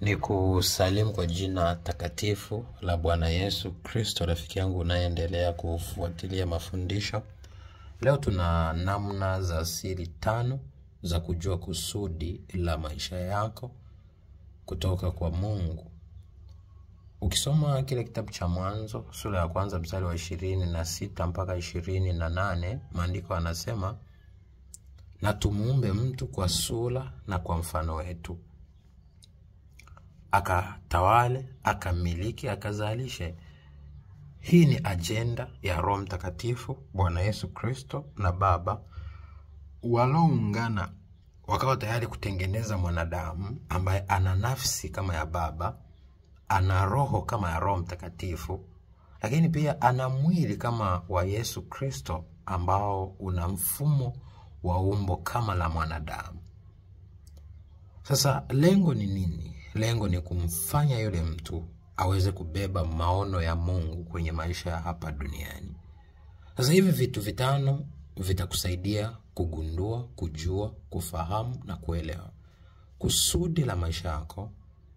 Ni kusalimu kwa jina takatifu la Bwana Yesu Kristo, rafiki yangu unayeendelea kufuatilia mafundisho. Leo tuna namna za siri 5 za kujua kusudi la maisha yako kutoka kwa Mungu. Ukisoma kile kitabu cha Mwanzo sura ya 1 mstari wa 26 mpaka 28, maandiko yanasema, na tumuumbe mtu kwa sura na kwa mfano wetu, akatawale, akamiliki, akazalishe. Hii ni agenda ya Roho Mtakatifu, Bwana Yesu Kristo na Baba waloungana wakawa tayari kutengeneza mwanadamu ambaye ana nafsi kama ya Baba, ana roho kama ya Roho Mtakatifu, lakini pia ana mwili kama wa Yesu Kristo ambao una mfumo wa umbo kama la mwanadamu. Sasa lengo ni nini? Lengo ni kumfanya yule mtu aweze kubeba maono ya Mungu kwenye maisha ya hapa duniani. Sasa hivi vitu 5 vitakusaidia kugundua, kujua, kufahamu na kuelewa kusudi la maisha yako,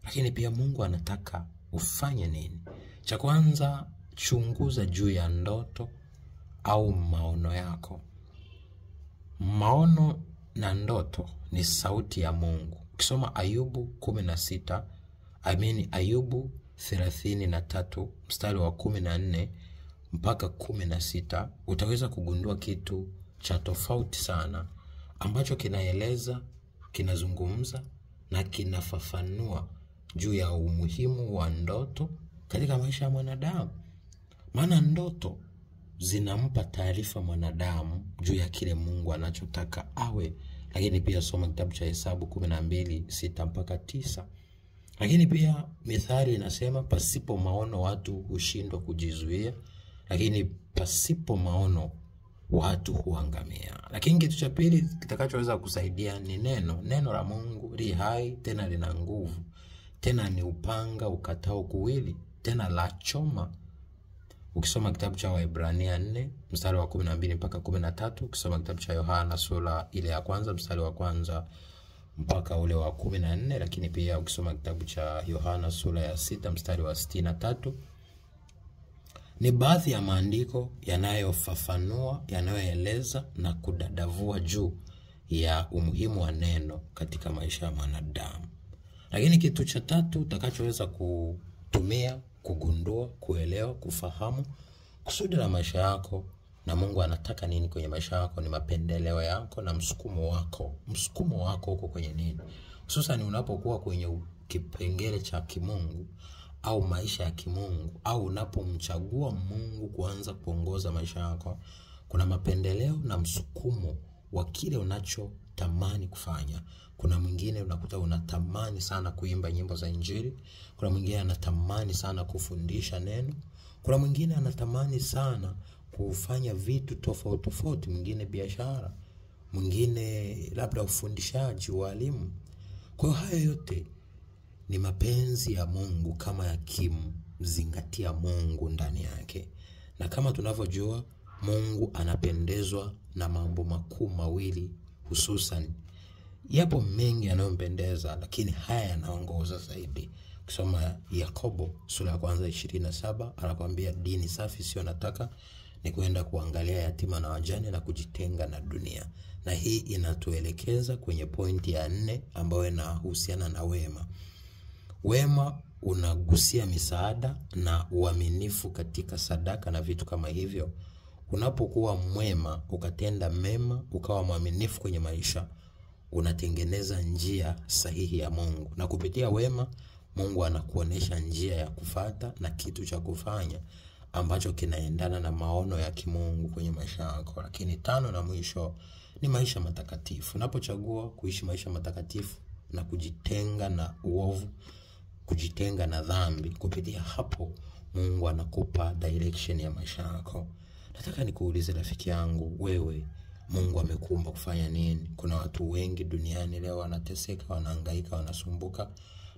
lakini pia Mungu anataka ufanye nini. Cha kwanza, chunguza juu ya ndoto au maono yako. Maono na ndoto ni sauti ya Mungu. Ukisoma Ayubu 16, Ayubu 33 mstari wa 14 mpaka 16, utaweza kugundua kitu cha tofauti sana ambacho kinaeleza, kinazungumza na kinafafanua juu ya umuhimu wa ndoto katika maisha ya mwanadamu. Maana ndoto zinampa taarifa mwanadamu juu ya kile Mungu anachotaka awe. Lakini pia soma kitabu cha Hesabu 12:6 mpaka 9. Lakini pia Mithali inasema, pasipo maono watu hushindwa kujizuia, lakini pasipo maono watu huangamia. Lakini kitu cha pili kitakachoweza kusaidia ni neno la Mungu. Li hai, tena lina nguvu, tena ni upanga ukatao kuwili, tena la choma. Ukisoma kitabu cha Waebrania 4 mstari wa 12 mpaka 13, ukisoma kitabu cha Yohana sura ile ya 1 mstari wa 1 mpaka ule wa 14, lakini pia ukisoma kitabu cha Yohana sura ya 6 mstari wa 63, ni baadhi ya maandiko yanayofafanua, yanayoeleza na kudadavua juu ya umuhimu wa neno katika maisha ya mwanadamu. Lakini kitu cha 3 utakachoweza kutumia kugundua, kuelewa, kufahamu kusudi la maisha yako na Mungu anataka nini kwenye maisha yako, ni mapendeleo yako na msukumo wako. Msukumo wako uko kwenye nini? Hususan unapokuwa kwenye kipengele cha kimungu au maisha ya kimungu, au unapomchagua Mungu kuanza kuongoza maisha yako, kuna mapendeleo na msukumo wa kile unachotamani kufanya. Kuna mwingine unakuta unatamani sana kuimba nyimbo za Injili, kuna mwingine anatamani sana kufundisha neno, kuna mwingine anatamani sana kufanya vitu tofauti tofauti, mwingine biashara, mwingine labda ufundishaji, walimu. Kwa hiyo hayo yote ni mapenzi ya Mungu kama yakimzingatia Mungu ndani yake. Na kama tunavyojua, Mungu anapendezwa na mambo makuu mawili hususan. Yapo mengi yanayompendeza, lakini haya yanaongoza zaidi. Ukisoma Yakobo sura ya 1:27, anakuambia dini safi sio nataka ni kwenda kuangalia yatima na wajane na kujitenga na dunia. Na hii inatuelekeza kwenye pointi ya 4 ambayo inahusiana na wema. Wema unagusia misaada na uaminifu katika sadaka na vitu kama hivyo. Unapokuwa mwema, ukatenda mema, ukawa mwaminifu kwenye maisha, unatengeneza njia sahihi ya Mungu. Na kupitia wema, Mungu anakuonesha njia ya kufuata na kitu cha kufanya ambacho kinaendana na maono ya kimungu kwenye maisha yako. Lakini 5 na mwisho ni maisha matakatifu. Unapochagua kuishi maisha matakatifu na kujitenga na uovu, kujitenga na dhambi, kupitia hapo Mungu anakupa direction ya maisha yako. Nataka nikuulize rafiki yangu, wewe Mungu amekuumba kufanya nini? Kuna watu wengi duniani leo wanateseka, wanahangaika, wanasumbuka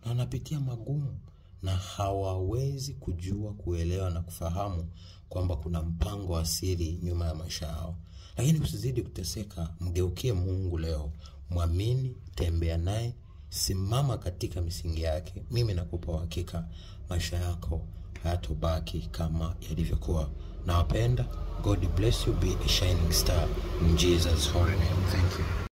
na wanapitia magumu, na hawawezi kujua, kuelewa na kufahamu kwamba kuna mpango wa siri nyuma ya maisha yao. Lakini usizidi kuteseka, mgeukie Mungu leo, mwamini, tembea naye, simama katika misingi yake. Mimi nakupa uhakika maisha yako hayatobaki kama yalivyokuwa. Nawapenda. God bless you. Be a shining star in Jesus' holy name. Thank you.